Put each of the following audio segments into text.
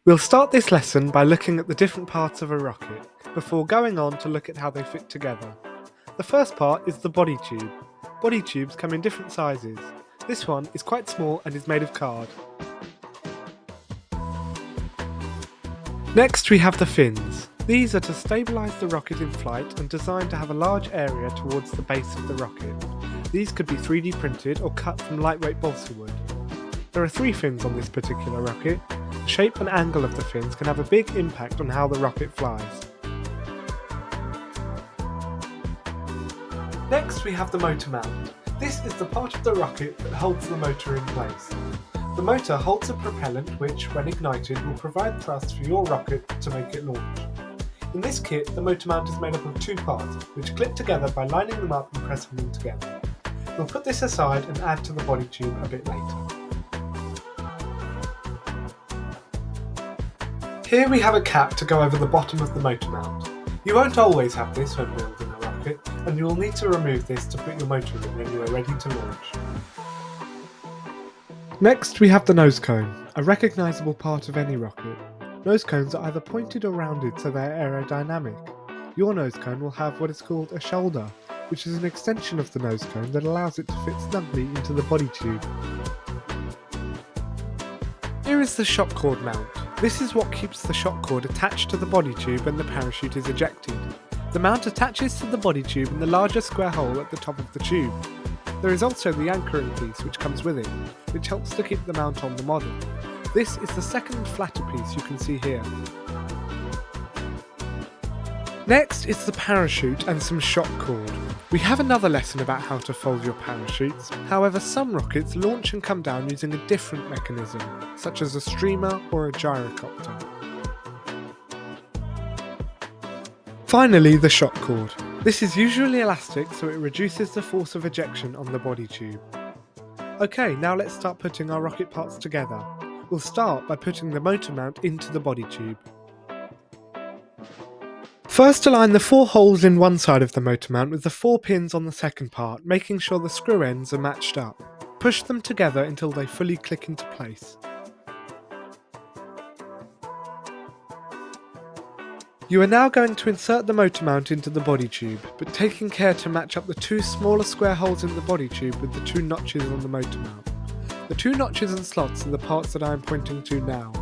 We'll start this lesson by looking at the different parts of a rocket, before going on to look at how they fit together. The first part is the body tube. Body tubes come in different sizes. This one is quite small and is made of card. Next we have the fins. These are to stabilise the rocket in flight and designed to have a large area towards the base of the rocket. These could be 3D printed or cut from lightweight balsa wood. There are 3 fins on this particular rocket. The shape and angle of the fins can have a big impact on how the rocket flies. Next we have the motor mount. This is the part of the rocket that holds the motor in place. The motor holds a propellant which, when ignited, will provide thrust for your rocket to make it launch. In this kit, the motor mount is made up of 2 parts, which clip together by lining them up and pressing them together. We'll put this aside and add to the body tube a bit later. Here we have a cap to go over the bottom of the motor mount. You won't always have this when building a rocket, and you will need to remove this to put your motor in when you are ready to launch. Next we have the nose cone, a recognisable part of any rocket. Nose cones are either pointed or rounded so they are aerodynamic. Your nose cone will have what is called a shoulder, which is an extension of the nose cone that allows it to fit snugly into the body tube. Here is the shock cord mount. This is what keeps the shock cord attached to the body tube when the parachute is ejected. The mount attaches to the body tube in the larger square hole at the top of the tube. There is also the anchoring piece which comes with it, which helps to keep the mount on the model. This is the second flatter piece you can see here. Next is the parachute and some shock cord. We have another lesson about how to fold your parachutes. However, some rockets launch and come down using a different mechanism, such as a streamer or a gyrocopter. Finally, the shock cord. This is usually elastic, so it reduces the force of ejection on the body tube. Okay, now let's start putting our rocket parts together. We'll start by putting the motor mount into the body tube. First, align the 4 holes in one side of the motor mount with the 4 pins on the second part, making sure the screw ends are matched up. Push them together until they fully click into place. You are now going to insert the motor mount into the body tube, but taking care to match up the 2 smaller square holes in the body tube with the 2 notches on the motor mount. The 2 notches and slots are the parts that I am pointing to now.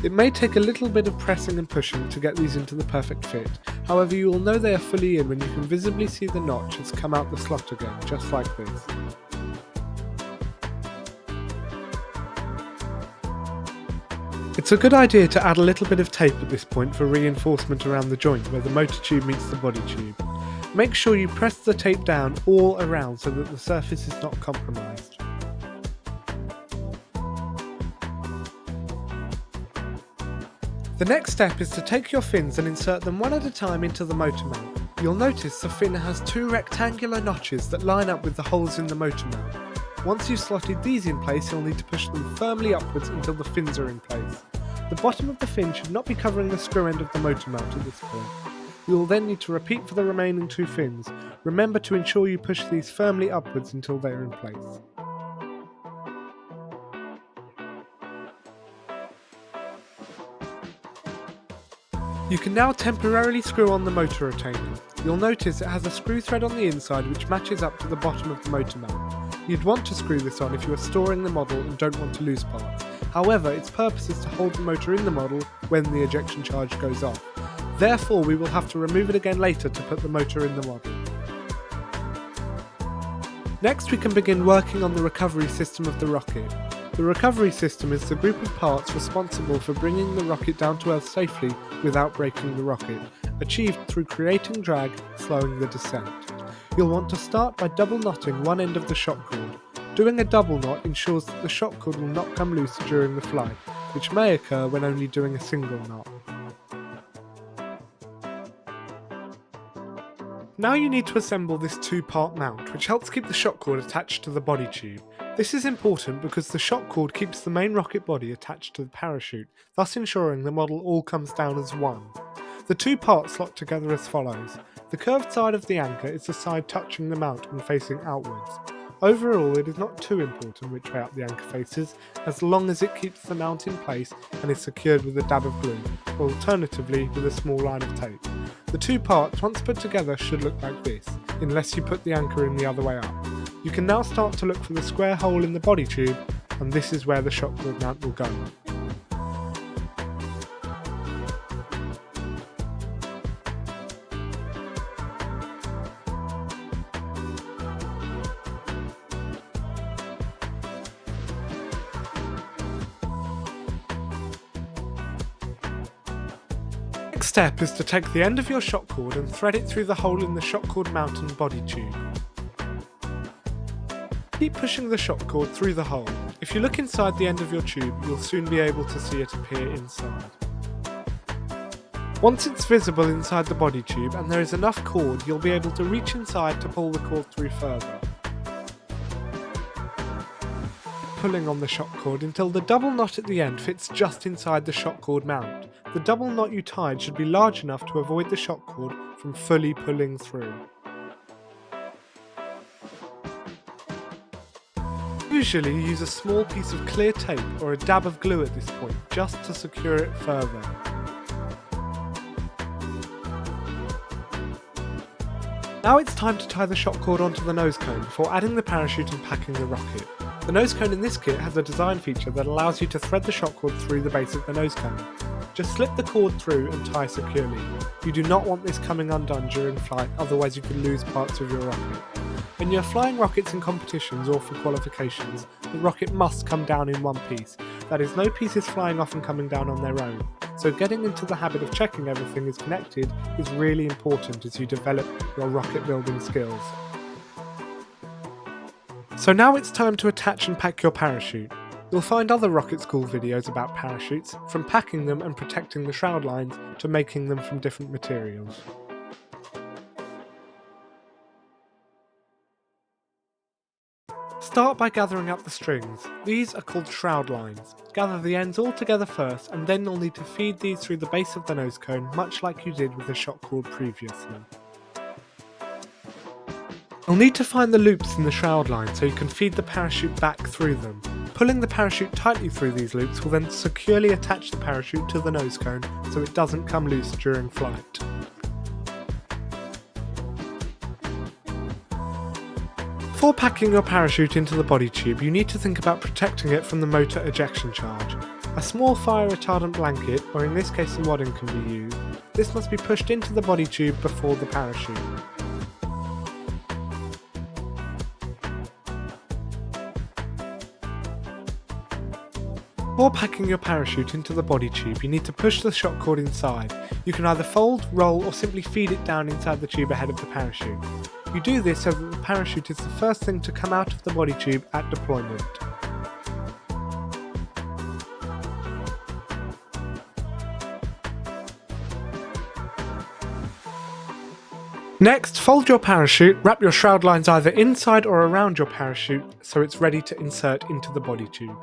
It may take a little bit of pressing and pushing to get these into the perfect fit, however you will know they are fully in when you can visibly see the notch has come out the slot again, just like this. It's a good idea to add a little bit of tape at this point for reinforcement around the joint where the motor tube meets the body tube. Make sure you press the tape down all around so that the surface is not compromised. The next step is to take your fins and insert them one at a time into the motor mount. You'll notice the fin has 2 rectangular notches that line up with the holes in the motor mount. Once you've slotted these in place, you'll need to push them firmly upwards until the fins are in place. The bottom of the fin should not be covering the screw end of the motor mount at this point. You will then need to repeat for the remaining 2 fins. Remember to ensure you push these firmly upwards until they are in place. You can now temporarily screw on the motor retainer. You'll notice it has a screw thread on the inside which matches up to the bottom of the motor mount. You'd want to screw this on if you are storing the model and don't want to lose parts. However, its purpose is to hold the motor in the model when the ejection charge goes off. Therefore, we will have to remove it again later to put the motor in the model. Next, we can begin working on the recovery system of the rocket. The recovery system is the group of parts responsible for bringing the rocket down to Earth safely without breaking the rocket, achieved through creating drag, slowing the descent. You'll want to start by double knotting one end of the shock cord. Doing a double knot ensures that the shock cord will not come loose during the flight, which may occur when only doing a single knot. Now you need to assemble this 2-part mount, which helps keep the shock cord attached to the body tube. This is important because the shock cord keeps the main rocket body attached to the parachute, thus ensuring the model all comes down as one. The 2 parts slot together as follows. The curved side of the anchor is the side touching the mount and facing outwards. Overall, it is not too important which way up the anchor faces, as long as it keeps the mount in place and is secured with a dab of glue, or alternatively with a small line of tape. The two parts, once put together, should look like this, unless you put the anchor in the other way up. You can now start to look for the square hole in the body tube, and this is where the shock cord mount will go. Next step is to take the end of your shock cord and thread it through the hole in the shock cord mount and body tube. Keep pushing the shock cord through the hole. If you look inside the end of your tube, you'll soon be able to see it appear inside. Once it's visible inside the body tube and there is enough cord, you'll be able to reach inside to pull the cord through further. Pulling on the shock cord until the double knot at the end fits just inside the shock cord mount. The double knot you tied should be large enough to avoid the shock cord from fully pulling through. Usually use a small piece of clear tape or a dab of glue at this point, just to secure it further. Now it's time to tie the shock cord onto the nose cone before adding the parachute and packing the rocket. The nose cone in this kit has a design feature that allows you to thread the shock cord through the base of the nose cone. Just slip the cord through and tie securely. You do not want this coming undone during flight, otherwise you could lose parts of your rocket. When you're flying rockets in competitions or for qualifications, the rocket must come down in one piece. That is, no pieces flying off and coming down on their own. So getting into the habit of checking everything is connected is really important as you develop your rocket building skills. So now it's time to attach and pack your parachute. You'll find other rocket school videos about parachutes, from packing them and protecting the shroud lines to making them from different materials. Start by gathering up the strings. These are called shroud lines. Gather the ends all together first, and then you'll need to feed these through the base of the nose cone, much like you did with the shock cord previously. You'll need to find the loops in the shroud line so you can feed the parachute back through them. Pulling the parachute tightly through these loops will then securely attach the parachute to the nose cone so it doesn't come loose during flight. Before packing your parachute into the body tube, you need to think about protecting it from the motor ejection charge. A small fire retardant blanket, or in this case some wadding, can be used. This must be pushed into the body tube before the parachute. Before packing your parachute into the body tube, you need to push the shock cord inside. You can either fold, roll, or simply feed it down inside the tube ahead of the parachute. You do this so that the parachute is the first thing to come out of the body tube at deployment. Next, fold your parachute, wrap your shroud lines either inside or around your parachute so it's ready to insert into the body tube.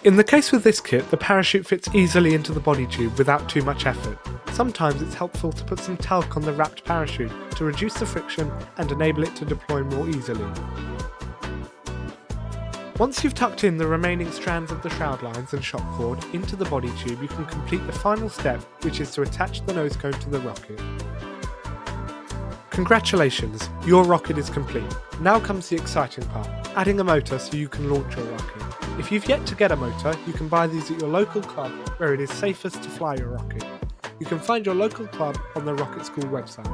In the case with this kit, the parachute fits easily into the body tube without too much effort. Sometimes it's helpful to put some talc on the wrapped parachute to reduce the friction and enable it to deploy more easily. Once you've tucked in the remaining strands of the shroud lines and shock cord into the body tube, you can complete the final step, which is to attach the nose cone to the rocket. Congratulations, your rocket is complete. Now comes the exciting part, adding a motor so you can launch your rocket. If you've yet to get a motor, you can buy these at your local club where it is safest to fly your rocket. You can find your local club on the Rocket School website.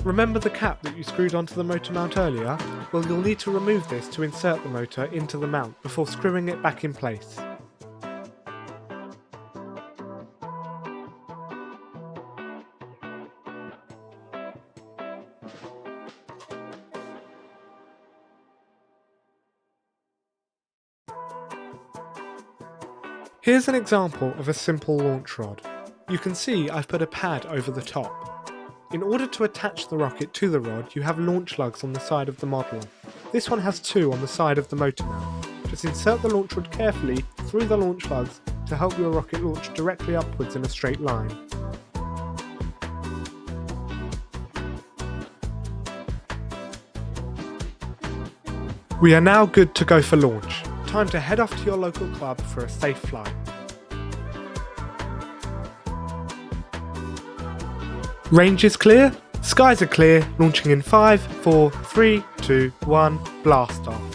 Remember the cap that you screwed onto the motor mount earlier? Well, you'll need to remove this to insert the motor into the mount before screwing it back in place. Here's an example of a simple launch rod. You can see I've put a pad over the top. In order to attach the rocket to the rod, you have launch lugs on the side of the model. This one has 2 on the side of the motor mount. Just insert the launch rod carefully through the launch lugs to help your rocket launch directly upwards in a straight line. We are now good to go for launch. Time to head off to your local club for a safe flight. Range is clear, skies are clear, launching in 5, 4, 3, 2, 1, blast off.